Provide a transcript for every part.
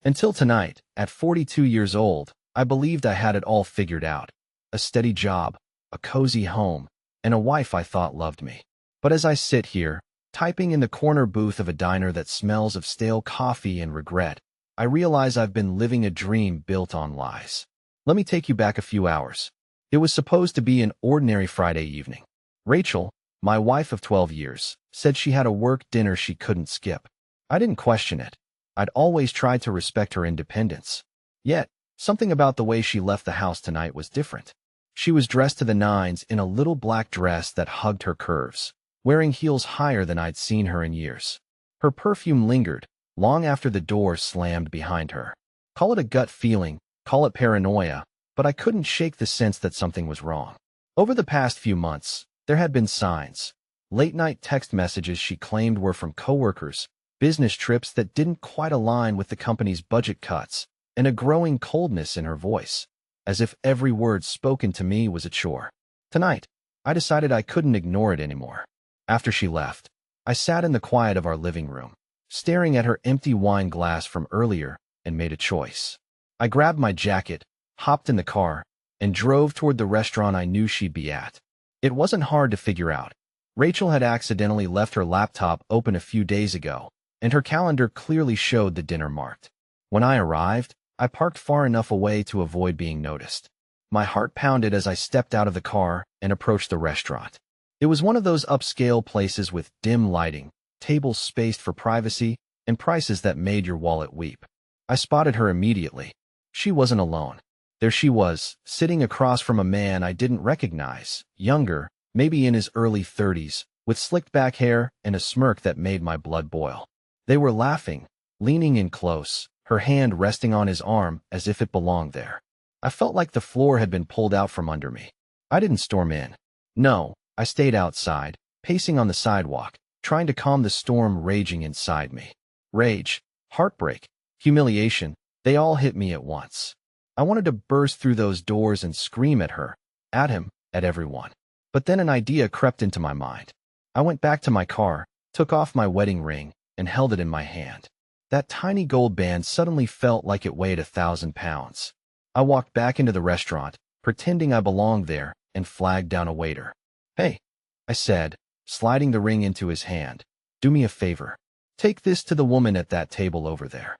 Until tonight, at 42 years old, I believed I had it all figured out. A steady job, a cozy home, and a wife I thought loved me. But as I sit here, typing in the corner booth of a diner that smells of stale coffee and regret, I realize I've been living a dream built on lies. Let me take you back a few hours. It was supposed to be an ordinary Friday evening. Rachel, my wife of 12 years, said she had a work dinner she couldn't skip. I didn't question it. I'd always tried to respect her independence. Yet, something about the way she left the house tonight was different. She was dressed to the nines in a little black dress that hugged her curves, wearing heels higher than I'd seen her in years. Her perfume lingered, long after the door slammed behind her. Call it a gut feeling, call it paranoia, but I couldn't shake the sense that something was wrong. Over the past few months, there had been signs. Late-night text messages she claimed were from coworkers, business trips that didn't quite align with the company's budget cuts, and a growing coldness in her voice, as if every word spoken to me was a chore. Tonight, I decided I couldn't ignore it anymore. After she left, I sat in the quiet of our living room, staring at her empty wine glass from earlier, and made a choice. I grabbed my jacket, hopped in the car, and drove toward the restaurant I knew she'd be at. It wasn't hard to figure out. Rachel had accidentally left her laptop open a few days ago, and her calendar clearly showed the dinner marked. When I arrived, I parked far enough away to avoid being noticed. My heart pounded as I stepped out of the car and approached the restaurant. It was one of those upscale places with dim lighting, tables spaced for privacy, and prices that made your wallet weep. I spotted her immediately. She wasn't alone. There she was, sitting across from a man I didn't recognize, younger, maybe in his early 30s, with slicked back hair and a smirk that made my blood boil. They were laughing, leaning in close, her hand resting on his arm as if it belonged there. I felt like the floor had been pulled out from under me. I didn't storm in. No, I stayed outside, pacing on the sidewalk, trying to calm the storm raging inside me. Rage, heartbreak, humiliation, they all hit me at once. I wanted to burst through those doors and scream at her, at him, at everyone. But then an idea crept into my mind. I went back to my car, took off my wedding ring, and held it in my hand. That tiny gold band suddenly felt like it weighed 1,000 pounds. I walked back into the restaurant, pretending I belonged there, and flagged down a waiter. "Hey," I said, sliding the ring into his hand. "Do me a favor. Take this to the woman at that table over there."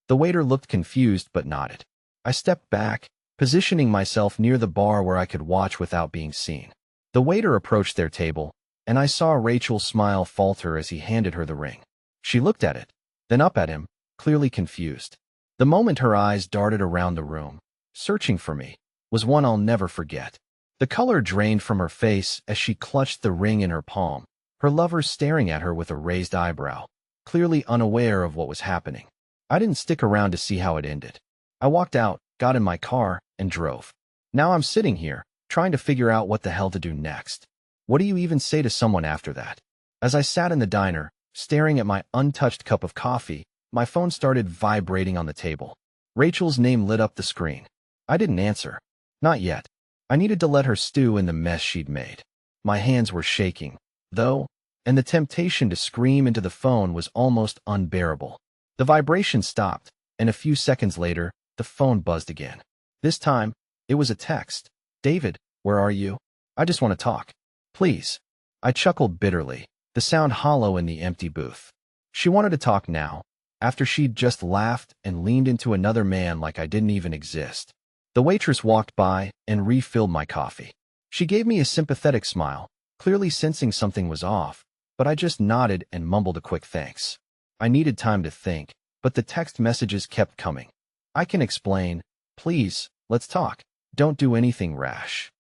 The waiter looked confused but nodded. I stepped back, positioning myself near the bar where I could watch without being seen. The waiter approached their table, and I saw Rachel's smile falter as he handed her the ring. She looked at it, then up at him, clearly confused. The moment her eyes darted around the room, searching for me, was one I'll never forget. The color drained from her face as she clutched the ring in her palm, her lover staring at her with a raised eyebrow, clearly unaware of what was happening. I didn't stick around to see how it ended. I walked out, got in my car, and drove. Now I'm sitting here, trying to figure out what the hell to do next. What do you even say to someone after that? As I sat in the diner, staring at my untouched cup of coffee, my phone started vibrating on the table. Rachel's name lit up the screen. I didn't answer. Not yet. I needed to let her stew in the mess she'd made. My hands were shaking, though, and the temptation to scream into the phone was almost unbearable. The vibration stopped, and a few seconds later, the phone buzzed again. This time, it was a text. "David, where are you? I just want to talk. Please." I chuckled bitterly, the sound hollow in the empty booth. She wanted to talk now, after she'd just laughed and leaned into another man like I didn't even exist. The waitress walked by and refilled my coffee. She gave me a sympathetic smile, clearly sensing something was off, but I just nodded and mumbled a quick thanks. I needed time to think, but the text messages kept coming. "I can explain. Please, let's talk. Don't do anything rash."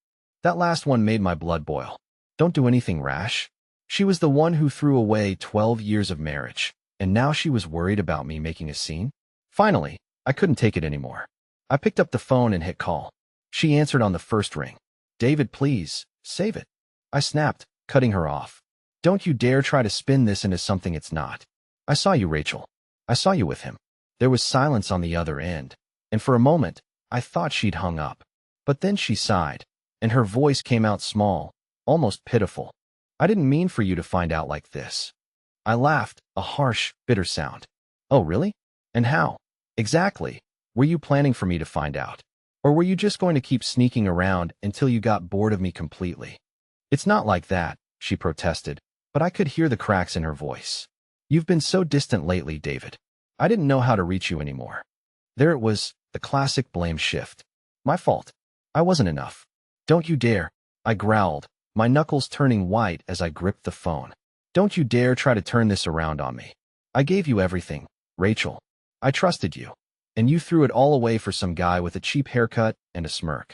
That last one made my blood boil. Don't do anything rash? She was the one who threw away 12 years of marriage, and now she was worried about me making a scene? Finally, I couldn't take it anymore. I picked up the phone and hit call. She answered on the first ring. "David, please, save it." I snapped, cutting her off. "Don't you dare try to spin this into something it's not. I saw you, Rachel. I saw you with him." There was silence on the other end, and for a moment, I thought she'd hung up. But then she sighed, and her voice came out small, almost pitiful. "I didn't mean for you to find out like this." I laughed, a harsh, bitter sound. "Oh, really? And how?" Exactly. Were you planning for me to find out? Or were you just going to keep sneaking around until you got bored of me completely? It's not like that, she protested, but I could hear the cracks in her voice. You've been so distant lately, David. I didn't know how to reach you anymore. There it was, the classic blame shift. My fault. I wasn't enough. Don't you dare, I growled, my knuckles turning white as I gripped the phone. Don't you dare try to turn this around on me. I gave you everything, Rachel. I trusted you. And you threw it all away for some guy with a cheap haircut and a smirk.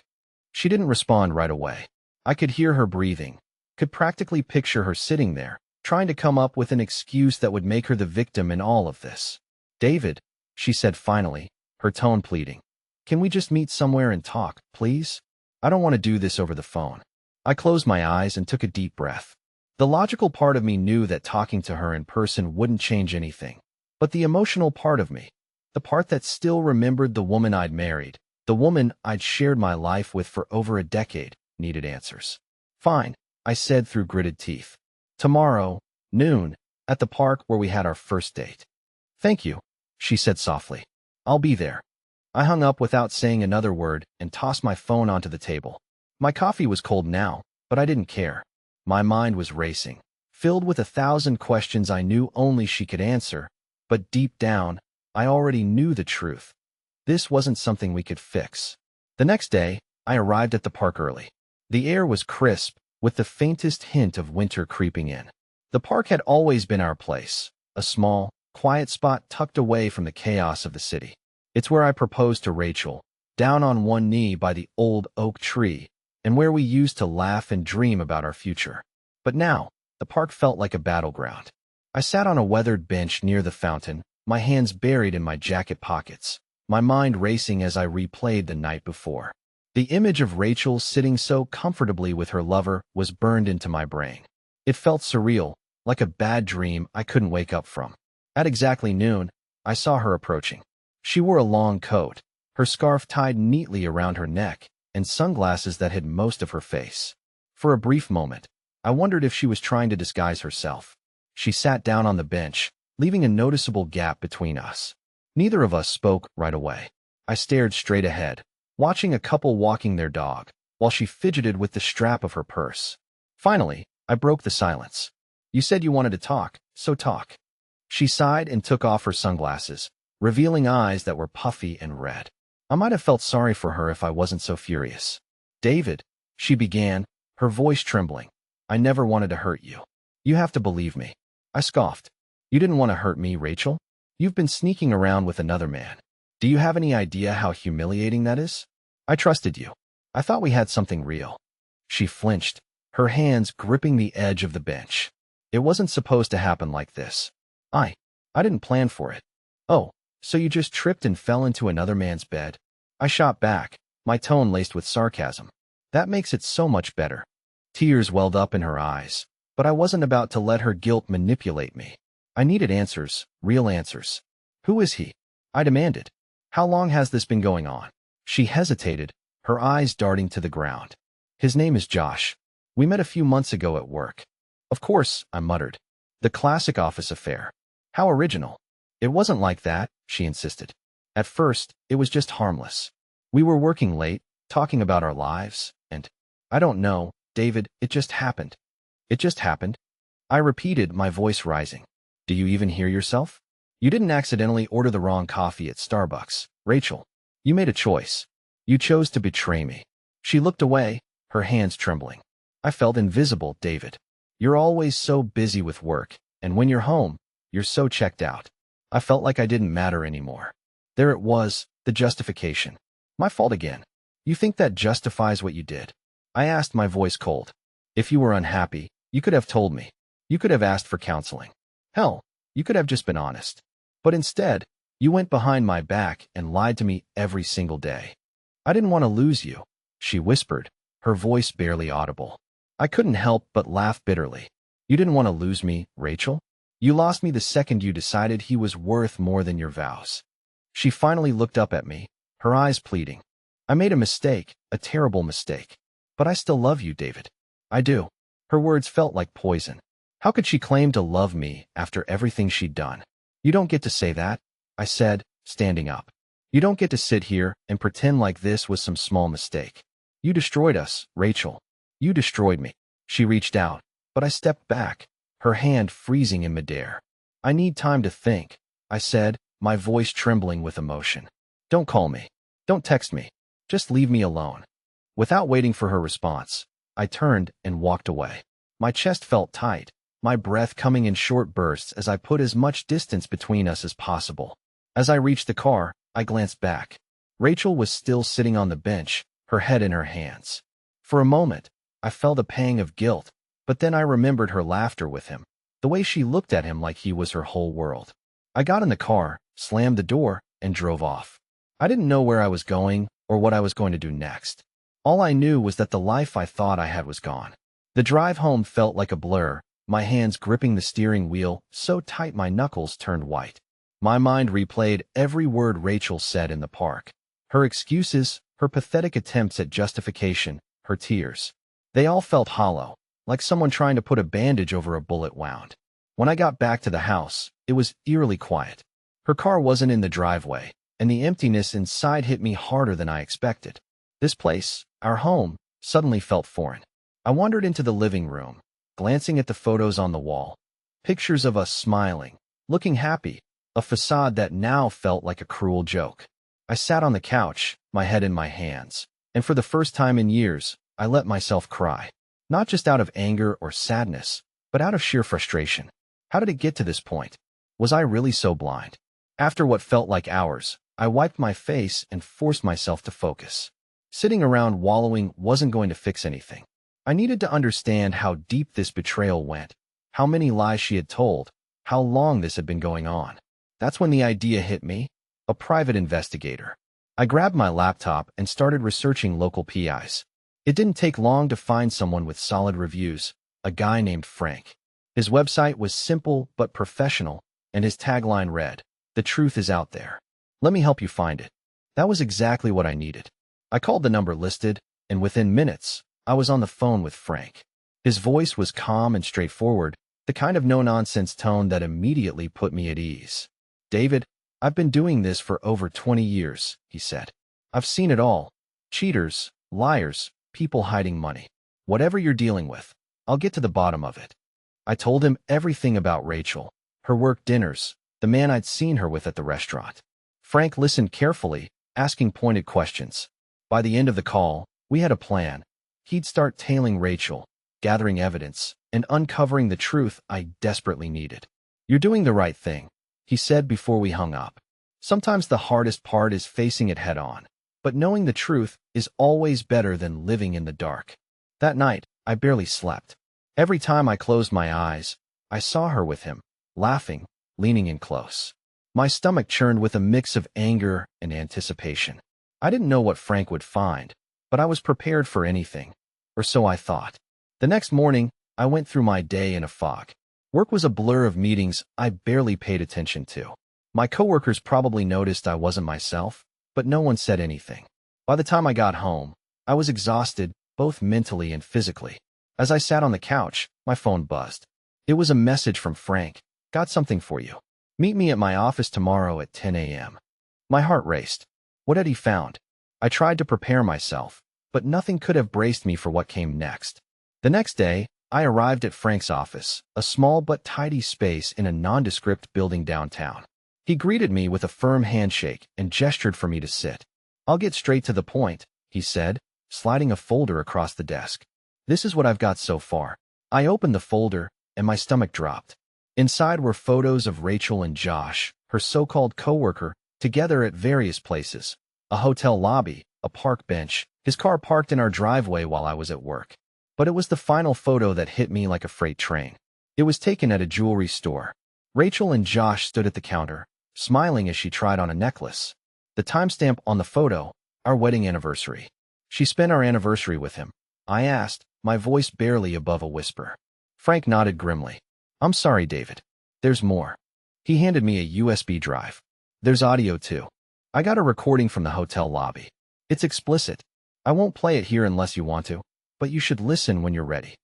She didn't respond right away. I could hear her breathing, could practically picture her sitting there, trying to come up with an excuse that would make her the victim in all of this. David, she said finally, her tone pleading. Can we just meet somewhere and talk, please? I don't want to do this over the phone. I closed my eyes and took a deep breath. The logical part of me knew that talking to her in person wouldn't change anything. But the emotional part of me, the part that still remembered the woman I'd married, the woman I'd shared my life with for over a decade, needed answers. Fine, I said through gritted teeth. Tomorrow, noon, at the park where we had our first date. Thank you, she said softly. I'll be there. I hung up without saying another word and tossed my phone onto the table. My coffee was cold now, but I didn't care. My mind was racing, filled with 1,000 questions I knew only she could answer, but deep down, I already knew the truth. This wasn't something we could fix. The next day, I arrived at the park early. The air was crisp, with the faintest hint of winter creeping in. The park had always been our place, a small, quiet spot tucked away from the chaos of the city. It's where I proposed to Rachel, down on one knee by the old oak tree, and where we used to laugh and dream about our future. But now, the park felt like a battleground. I sat on a weathered bench near the fountain, my hands buried in my jacket pockets, my mind racing as I replayed the night before. The image of Rachel sitting so comfortably with her lover was burned into my brain. It felt surreal, like a bad dream I couldn't wake up from. At exactly noon, I saw her approaching. She wore a long coat, her scarf tied neatly around her neck, and sunglasses that hid most of her face. For a brief moment, I wondered if she was trying to disguise herself. She sat down on the bench, leaving a noticeable gap between us. Neither of us spoke right away. I stared straight ahead, watching a couple walking their dog, while she fidgeted with the strap of her purse. Finally, I broke the silence. You said you wanted to talk, so talk. She sighed and took off her sunglasses, revealing eyes that were puffy and red. I might have felt sorry for her if I wasn't so furious. David, she began, her voice trembling. I never wanted to hurt you. You have to believe me. I scoffed. You didn't want to hurt me, Rachel. You've been sneaking around with another man. Do you have any idea how humiliating that is? I trusted you. I thought we had something real. She flinched, her hands gripping the edge of the bench. It wasn't supposed to happen like this. I didn't plan for it. Oh, so you just tripped and fell into another man's bed? I shot back, my tone laced with sarcasm. That makes it so much better. Tears welled up in her eyes, but I wasn't about to let her guilt manipulate me. I needed answers, real answers. Who is he? I demanded. How long has this been going on? She hesitated, her eyes darting to the ground. His name is Josh. We met a few months ago at work. Of course, I muttered. The classic office affair. How original. It wasn't like that, she insisted. At first, it was just harmless. We were working late, talking about our lives, and I don't know, David, it just happened. It just happened. I repeated, my voice rising. Do you even hear yourself? You didn't accidentally order the wrong coffee at Starbucks, Rachel. You made a choice. You chose to betray me. She looked away, her hands trembling. I felt invisible, David. You're always so busy with work, and when you're home, you're so checked out. I felt like I didn't matter anymore. There it was, the justification. My fault again. You think that justifies what you did? I asked, my voice cold. If you were unhappy, you could have told me. You could have asked for counseling. Hell, you could have just been honest. But instead, you went behind my back and lied to me every single day. I didn't want to lose you, she whispered, her voice barely audible. I couldn't help but laugh bitterly. You didn't want to lose me, Rachel? You lost me the second you decided he was worth more than your vows. She finally looked up at me, her eyes pleading. I made a mistake, a terrible mistake. But I still love you, David. I do. Her words felt like poison. How could she claim to love me after everything she'd done? You don't get to say that, I said, standing up. You don't get to sit here and pretend like this was some small mistake. You destroyed us, Rachel. You destroyed me. She reached out, but I stepped back, her hand freezing in midair. I need time to think, I said, my voice trembling with emotion. Don't call me. Don't text me. Just leave me alone. Without waiting for her response, I turned and walked away. My chest felt tight, my breath coming in short bursts as I put as much distance between us as possible. As I reached the car, I glanced back. Rachel was still sitting on the bench, her head in her hands. For a moment, I felt a pang of guilt, but then I remembered her laughter with him, the way she looked at him like he was her whole world. I got in the car, slammed the door, and drove off. I didn't know where I was going or what I was going to do next. All I knew was that the life I thought I had was gone. The drive home felt like a blur, my hands gripping the steering wheel so tight my knuckles turned white. My mind replayed every word Rachel said in the park. Her excuses, her pathetic attempts at justification, her tears. They all felt hollow, like someone trying to put a bandage over a bullet wound. When I got back to the house, it was eerily quiet. Her car wasn't in the driveway, and the emptiness inside hit me harder than I expected. This place, our home, suddenly felt foreign. I wandered into the living room, glancing at the photos on the wall. Pictures of us smiling, looking happy, a facade that now felt like a cruel joke. I sat on the couch, my head in my hands, and for the first time in years, I let myself cry. Not just out of anger or sadness, but out of sheer frustration. How did it get to this point? Was I really so blind? After what felt like hours, I wiped my face and forced myself to focus. Sitting around wallowing wasn't going to fix anything. I needed to understand how deep this betrayal went, how many lies she had told, how long this had been going on. That's when the idea hit me, a private investigator. I grabbed my laptop and started researching local PIs. It didn't take long to find someone with solid reviews, a guy named Frank. His website was simple but professional, and his tagline read, "The truth is out there. Let me help you find it." That was exactly what I needed. I called the number listed, and within minutes, I was on the phone with Frank. His voice was calm and straightforward, the kind of no-nonsense tone that immediately put me at ease. "David, I've been doing this for over 20 years, he said. "I've seen it all. Cheaters, liars, people hiding money. Whatever you're dealing with, I'll get to the bottom of it." I told him everything about Rachel, her work dinners, the man I'd seen her with at the restaurant. Frank listened carefully, asking pointed questions. By the end of the call, we had a plan. He'd start tailing Rachel, gathering evidence, and uncovering the truth I desperately needed. "You're doing the right thing," he said before we hung up. "Sometimes the hardest part is facing it head-on, but knowing the truth is always better than living in the dark." That night, I barely slept. Every time I closed my eyes, I saw her with him, laughing, leaning in close. My stomach churned with a mix of anger and anticipation. I didn't know what Frank would find, but I was prepared for anything, or so I thought. The next morning, I went through my day in a fog. Work was a blur of meetings I barely paid attention to. My coworkers probably noticed I wasn't myself, but no one said anything. By the time I got home, I was exhausted, both mentally and physically. As I sat on the couch, my phone buzzed. It was a message from Frank. "Got something for you. Meet me at my office tomorrow at 10 a.m. My heart raced. What had he found? I tried to prepare myself, but nothing could have braced me for what came next. The next day, I arrived at Frank's office, a small but tidy space in a nondescript building downtown. He greeted me with a firm handshake and gestured for me to sit. "I'll get straight to the point," he said, sliding a folder across the desk. "This is what I've got so far." I opened the folder, and my stomach dropped. Inside were photos of Rachel and Josh, her so-called coworker, together at various places. A hotel lobby, a park bench, his car parked in our driveway while I was at work. But it was the final photo that hit me like a freight train. It was taken at a jewelry store. Rachel and Josh stood at the counter, smiling as she tried on a necklace. The timestamp on the photo, our wedding anniversary. "She spent our anniversary with him?" I asked, my voice barely above a whisper. Frank nodded grimly. "I'm sorry, David. There's more." He handed me a USB drive. "There's audio too. I got a recording from the hotel lobby. It's explicit. I won't play it here unless you want to, but you should listen when you're ready."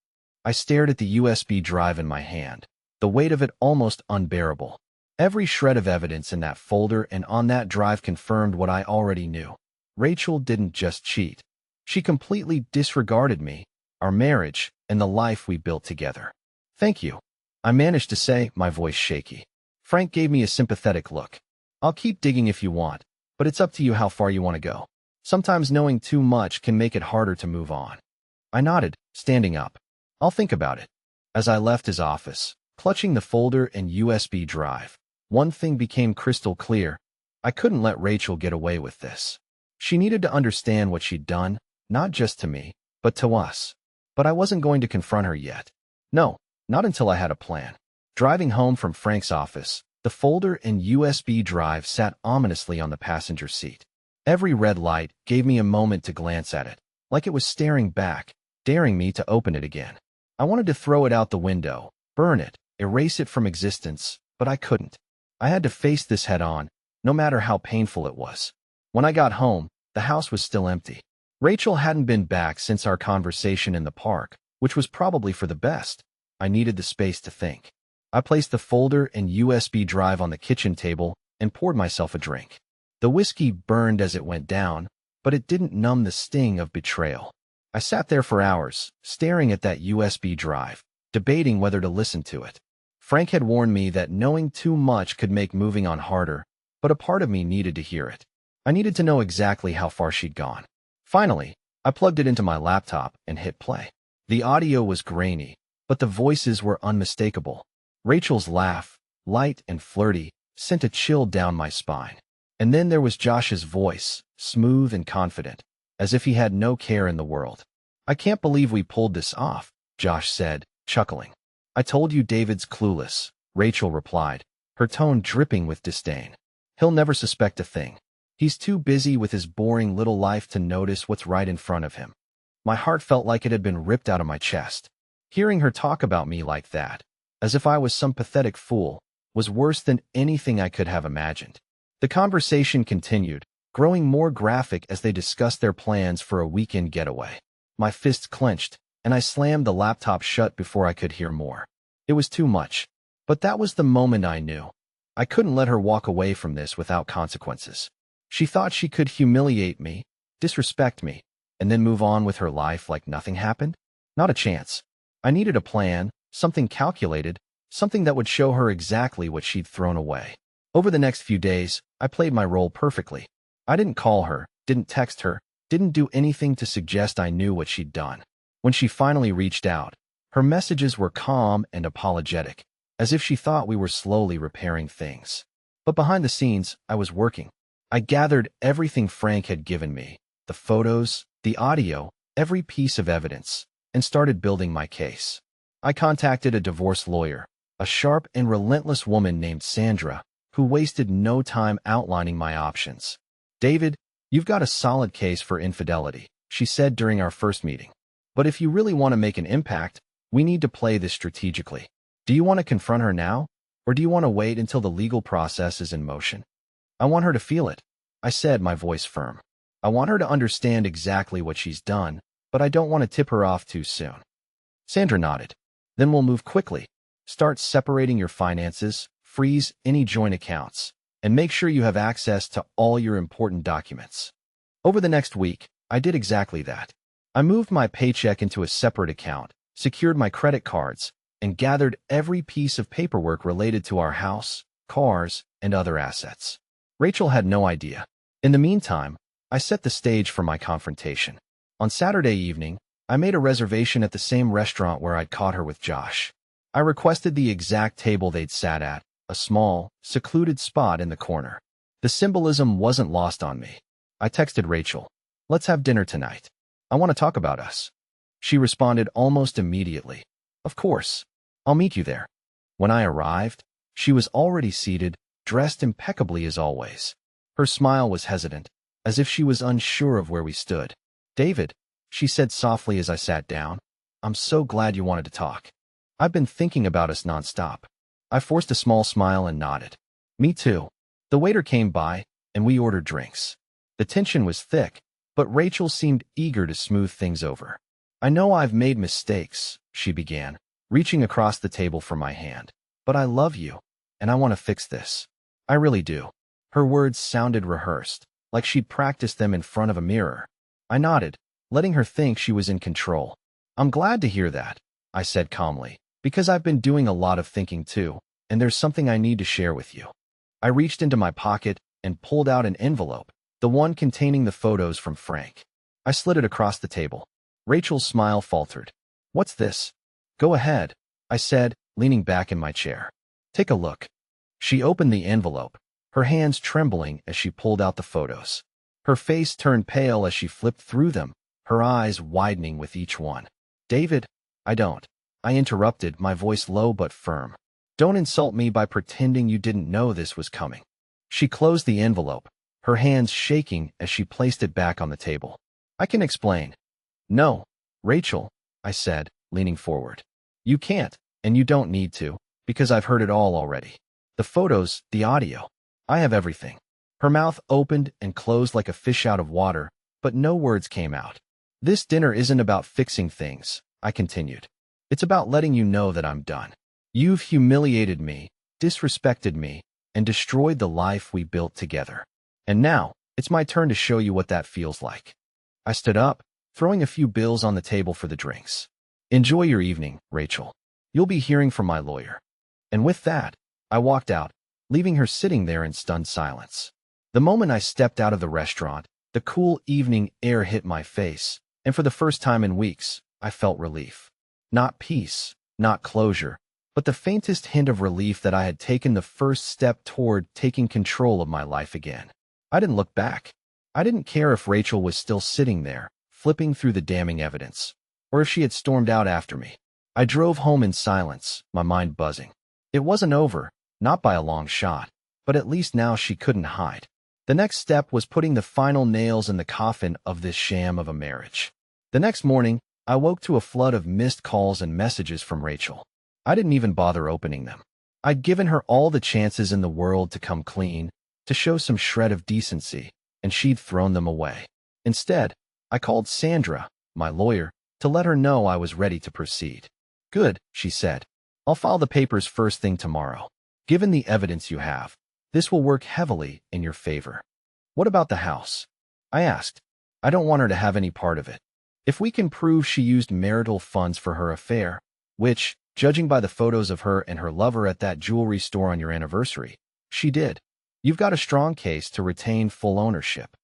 I stared at the USB drive in my hand, the weight of it almost unbearable. Every shred of evidence in that folder and on that drive confirmed what I already knew. Rachel didn't just cheat. She completely disregarded me, our marriage, and the life we built together. "Thank you," I managed to say, my voice shaky. Frank gave me a sympathetic look. "I'll keep digging if you want, but it's up to you how far you want to go. Sometimes knowing too much can make it harder to move on." I nodded, standing up. "I'll think about it." As I left his office, clutching the folder and USB drive, one thing became crystal clear. I couldn't let Rachel get away with this. She needed to understand what she'd done, not just to me, but to us. But I wasn't going to confront her yet. No, not until I had a plan. Driving home from Frank's office, the folder and USB drive sat ominously on the passenger seat. Every red light gave me a moment to glance at it, like it was staring back, daring me to open it again. I wanted to throw it out the window, burn it, erase it from existence, but I couldn't. I had to face this head-on, no matter how painful it was. When I got home, the house was still empty. Rachel hadn't been back since our conversation in the park, which was probably for the best. I needed the space to think. I placed the folder and USB drive on the kitchen table and poured myself a drink. The whiskey burned as it went down, but it didn't numb the sting of betrayal. I sat there for hours, staring at that USB drive, debating whether to listen to it. Frank had warned me that knowing too much could make moving on harder, but a part of me needed to hear it. I needed to know exactly how far she'd gone. Finally, I plugged it into my laptop and hit play. The audio was grainy, but the voices were unmistakable. Rachel's laugh, light and flirty, sent a chill down my spine. And then there was Josh's voice, smooth and confident, as if he had no care in the world. "I can't believe we pulled this off," Josh said, chuckling. "I told you David's clueless," Rachel replied, her tone dripping with disdain. "He'll never suspect a thing. He's too busy with his boring little life to notice what's right in front of him." My heart felt like it had been ripped out of my chest. Hearing her talk about me like that, as if I was some pathetic fool, was worse than anything I could have imagined. The conversation continued, growing more graphic as they discussed their plans for a weekend getaway. My fists clenched, and I slammed the laptop shut before I could hear more. It was too much. But that was the moment I knew. I couldn't let her walk away from this without consequences. She thought she could humiliate me, disrespect me, and then move on with her life like nothing happened? Not a chance. I needed a plan, something calculated, something that would show her exactly what she'd thrown away. Over the next few days, I played my role perfectly. I didn't call her, didn't text her, didn't do anything to suggest I knew what she'd done. When she finally reached out, her messages were calm and apologetic, as if she thought we were slowly repairing things. But behind the scenes, I was working. I gathered everything Frank had given me, the photos, the audio, every piece of evidence, and started building my case. I contacted a divorce lawyer, a sharp and relentless woman named Sandra, who wasted no time outlining my options. "David, you've got a solid case for infidelity," she said during our first meeting. "But if you really want to make an impact, we need to play this strategically. Do you want to confront her now, or do you want to wait until the legal process is in motion?" "I want her to feel it," I said, my voice firm. "I want her to understand exactly what she's done, but I don't want to tip her off too soon." Sandra nodded. "Then we'll move quickly. Start separating your finances, freeze any joint accounts, and make sure you have access to all your important documents." Over the next week, I did exactly that. I moved my paycheck into a separate account, secured my credit cards, and gathered every piece of paperwork related to our house, cars, and other assets. Rachel had no idea. In the meantime, I set the stage for my confrontation. On Saturday evening, I made a reservation at the same restaurant where I'd caught her with Josh. I requested the exact table they'd sat at, a small, secluded spot in the corner. The symbolism wasn't lost on me. I texted Rachel, "Let's have dinner tonight. I want to talk about us." She responded almost immediately, "Of course. I'll meet you there." When I arrived, she was already seated, dressed impeccably as always. Her smile was hesitant, as if she was unsure of where we stood. "David," she said softly as I sat down, "I'm so glad you wanted to talk. I've been thinking about us nonstop." I forced a small smile and nodded. "Me too." The waiter came by, and we ordered drinks. The tension was thick, but Rachel seemed eager to smooth things over. "I know I've made mistakes," she began, reaching across the table for my hand. "But I love you. and I want to fix this. I really do. Her words sounded rehearsed, like she'd practiced them in front of a mirror. I nodded, letting her think she was in control. I'm glad to hear that, I said calmly, because I've been doing a lot of thinking too, and there's something I need to share with you. I reached into my pocket and pulled out an envelope, the one containing the photos from Frank. I slid it across the table. Rachel's smile faltered. What's this? Go ahead, I said, leaning back in my chair. Take a look. She opened the envelope, her hands trembling as she pulled out the photos. Her face turned pale as she flipped through them, her eyes widening with each one. David, I don't. I interrupted, my voice low but firm. Don't insult me by pretending you didn't know this was coming. She closed the envelope, her hands shaking as she placed it back on the table. I can explain. No, Rachel, I said, leaning forward. You can't, and you don't need to, because I've heard it all already. The photos, the audio. I have everything. Her mouth opened and closed like a fish out of water, but no words came out. This dinner isn't about fixing things, I continued. It's about letting you know that I'm done. You've humiliated me, disrespected me, and destroyed the life we built together. And now, it's my turn to show you what that feels like. I stood up, throwing a few bills on the table for the drinks. Enjoy your evening, Rachel. You'll be hearing from my lawyer. And with that, I walked out, leaving her sitting there in stunned silence. The moment I stepped out of the restaurant, the cool evening air hit my face, and for the first time in weeks, I felt relief. Not peace, not closure, but the faintest hint of relief that I had taken the first step toward taking control of my life again. I didn't look back. I didn't care if Rachel was still sitting there, flipping through the damning evidence, or if she had stormed out after me. I drove home in silence, my mind buzzing. It wasn't over, not by a long shot, but at least now she couldn't hide. The next step was putting the final nails in the coffin of this sham of a marriage. The next morning, I woke to a flood of missed calls and messages from Rachel. I didn't even bother opening them. I'd given her all the chances in the world to come clean, to show some shred of decency, and she'd thrown them away. Instead, I called Sandra, my lawyer, to let her know I was ready to proceed. Good, she said. I'll file the papers first thing tomorrow. Given the evidence you have, this will work heavily in your favor. What about the house? I asked. I don't want her to have any part of it. If we can prove she used marital funds for her affair, which, judging by the photos of her and her lover at that jewelry store on your anniversary, she did, you've got a strong case to retain full ownership.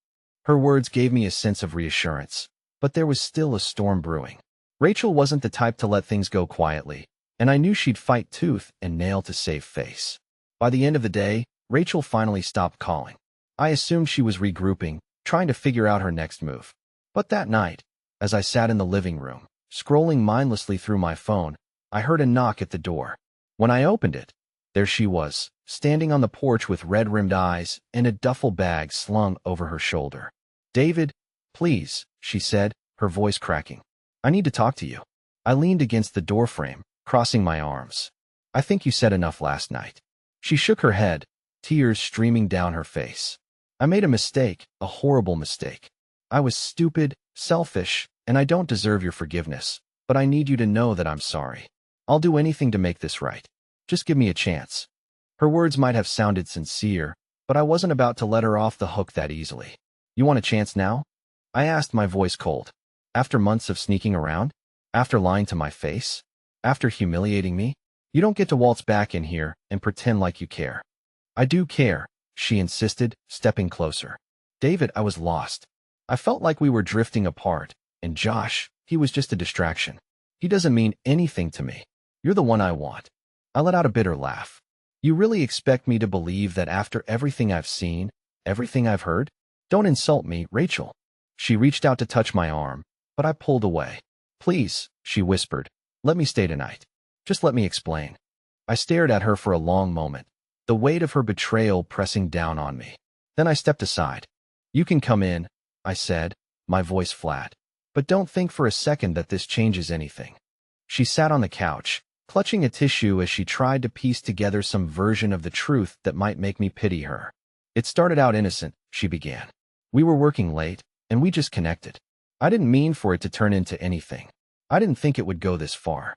Her words gave me a sense of reassurance, but there was still a storm brewing. Rachel wasn't the type to let things go quietly, and I knew she'd fight tooth and nail to save face. By the end of the day, Rachel finally stopped calling. I assumed she was regrouping, trying to figure out her next move. But that night, as I sat in the living room, scrolling mindlessly through my phone, I heard a knock at the door. When I opened it, there she was, standing on the porch with red-rimmed eyes and a duffel bag slung over her shoulder. David, please, she said, her voice cracking. I need to talk to you. I leaned against the doorframe, crossing my arms. I think you said enough last night. She shook her head, tears streaming down her face. I made a mistake, a horrible mistake. I was stupid, selfish, and I don't deserve your forgiveness, but I need you to know that I'm sorry. I'll do anything to make this right. Just give me a chance. Her words might have sounded sincere, but I wasn't about to let her off the hook that easily. You want a chance now? I asked, my voice cold. After months of sneaking around? After lying to my face? After humiliating me? You don't get to waltz back in here and pretend like you care. I do care, she insisted, stepping closer. David, I was lost. I felt like we were drifting apart, and Josh, he was just a distraction. He doesn't mean anything to me. You're the one I want. I let out a bitter laugh. You really expect me to believe that after everything I've seen, everything I've heard? Don't insult me, Rachel. She reached out to touch my arm, but I pulled away. Please, she whispered, let me stay tonight. Just let me explain. I stared at her for a long moment, the weight of her betrayal pressing down on me. Then I stepped aside. You can come in, I said, my voice flat. But don't think for a second that this changes anything. She sat on the couch, clutching a tissue as she tried to piece together some version of the truth that might make me pity her. It started out innocent, she began. We were working late, and we just connected. I didn't mean for it to turn into anything. I didn't think it would go this far.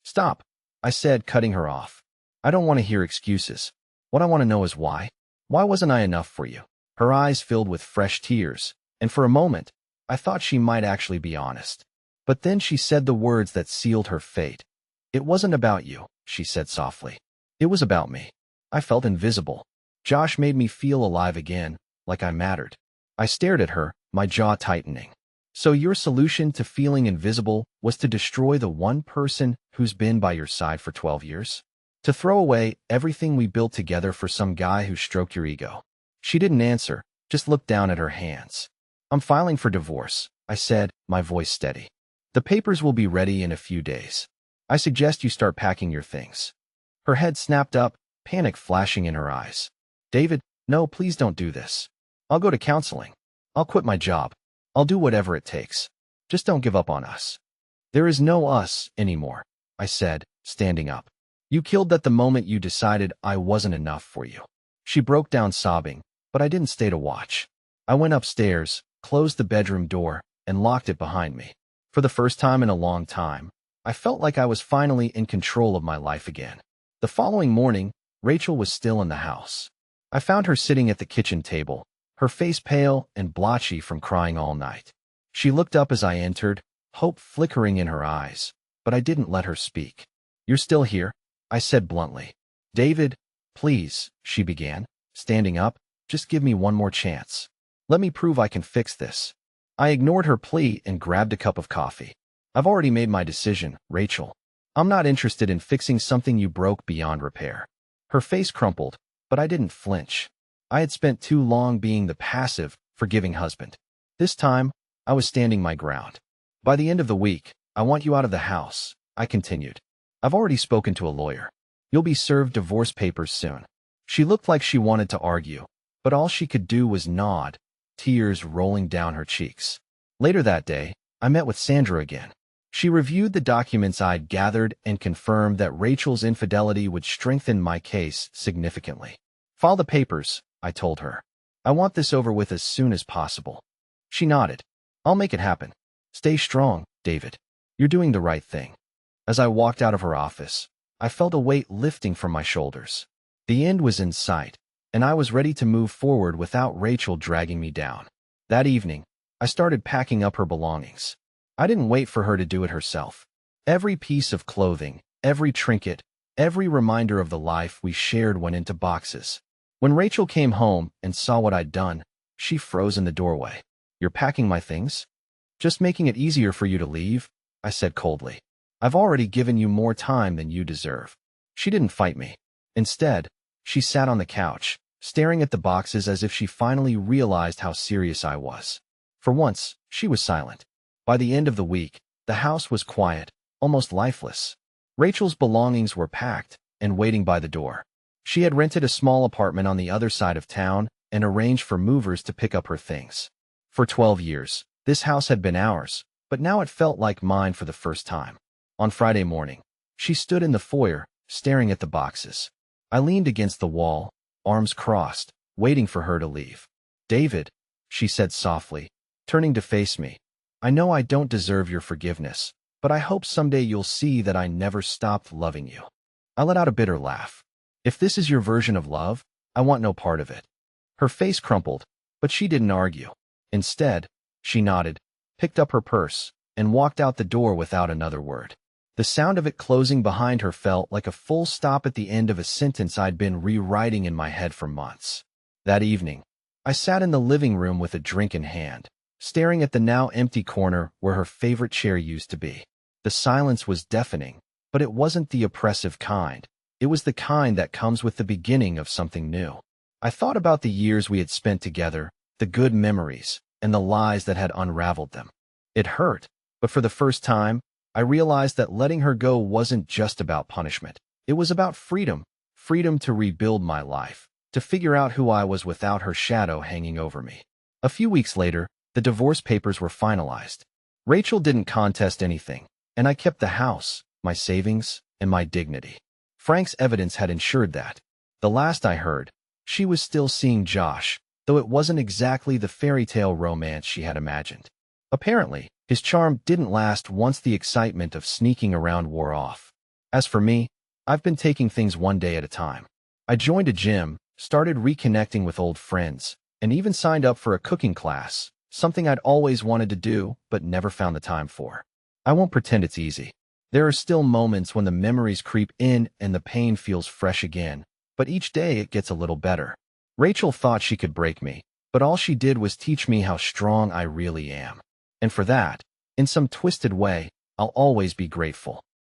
Stop, I said, cutting her off. I don't want to hear excuses. What I want to know is why. Why wasn't I enough for you? Her eyes filled with fresh tears, and for a moment, I thought she might actually be honest. But then she said the words that sealed her fate. It wasn't about you, she said softly. It was about me. I felt invisible. Josh made me feel alive again, like I mattered. I stared at her, my jaw tightening. So your solution to feeling invisible was to destroy the one person who's been by your side for 12 years? To throw away everything we built together for some guy who stroked your ego? She didn't answer, just looked down at her hands. I'm filing for divorce, I said, my voice steady. The papers will be ready in a few days. I suggest you start packing your things. Her head snapped up, panic flashing in her eyes. David, no, please don't do this. I'll go to counseling. I'll quit my job. I'll do whatever it takes. Just don't give up on us. There is no us anymore, I said, standing up. You killed that the moment you decided I wasn't enough for you. She broke down sobbing, but I didn't stay to watch. I went upstairs, closed the bedroom door, and locked it behind me. For the first time in a long time, I felt like I was finally in control of my life again. The following morning, Rachel was still in the house. I found her sitting at the kitchen table, her face pale and blotchy from crying all night. She looked up as I entered, hope flickering in her eyes, but I didn't let her speak. You're still here? I said bluntly. David, please, she began, standing up, just give me one more chance. Let me prove I can fix this. I ignored her plea and grabbed a cup of coffee. I've already made my decision, Rachel. I'm not interested in fixing something you broke beyond repair. Her face crumpled, but I didn't flinch. I had spent too long being the passive, forgiving husband. This time, I was standing my ground. By the end of the week, I want you out of the house, I continued. I've already spoken to a lawyer. You'll be served divorce papers soon. She looked like she wanted to argue, but all she could do was nod, tears rolling down her cheeks. Later that day, I met with Sandra again. She reviewed the documents I'd gathered and confirmed that Rachel's infidelity would strengthen my case significantly. File the papers, I told her. I want this over with as soon as possible. She nodded. I'll make it happen. Stay strong, David. You're doing the right thing. As I walked out of her office, I felt a weight lifting from my shoulders. The end was in sight, and I was ready to move forward without Rachel dragging me down. That evening, I started packing up her belongings. I didn't wait for her to do it herself. Every piece of clothing, every trinket, every reminder of the life we shared went into boxes. When Rachel came home and saw what I'd done, she froze in the doorway. You're packing my things? Just making it easier for you to leave, I said coldly. I've already given you more time than you deserve. She didn't fight me. Instead, she sat on the couch, staring at the boxes as if she finally realized how serious I was. For once, she was silent. By the end of the week, the house was quiet, almost lifeless. Rachel's belongings were packed and waiting by the door. She had rented a small apartment on the other side of town and arranged for movers to pick up her things. For 12 years, this house had been ours, but now it felt like mine for the first time. On Friday morning, she stood in the foyer, staring at the boxes. I leaned against the wall, arms crossed, waiting for her to leave. David, she said softly, turning to face me. I know I don't deserve your forgiveness, but I hope someday you'll see that I never stopped loving you. I let out a bitter laugh. If this is your version of love, I want no part of it. Her face crumpled, but she didn't argue. Instead, she nodded, picked up her purse, and walked out the door without another word. The sound of it closing behind her felt like a full stop at the end of a sentence I'd been rewriting in my head for months. That evening, I sat in the living room with a drink in hand, staring at the now empty corner where her favorite chair used to be. The silence was deafening, but it wasn't the oppressive kind. It was the kind that comes with the beginning of something new. I thought about the years we had spent together, the good memories, and the lies that had unraveled them. It hurt, but for the first time, I realized that letting her go wasn't just about punishment. It was about freedom, freedom to rebuild my life, to figure out who I was without her shadow hanging over me. A few weeks later, the divorce papers were finalized. Rachel didn't contest anything, and I kept the house, my savings, and my dignity. Frank's evidence had ensured that. The last I heard, she was still seeing Josh, though it wasn't exactly the fairy tale romance she had imagined. Apparently, his charm didn't last once the excitement of sneaking around wore off. As for me, I've been taking things one day at a time. I joined a gym, started reconnecting with old friends, and even signed up for a cooking class, something I'd always wanted to do but never found the time for. I won't pretend it's easy. There are still moments when the memories creep in and the pain feels fresh again, but each day it gets a little better. Rachel thought she could break me, but all she did was teach me how strong I really am. And for that, in some twisted way, I'll always be grateful.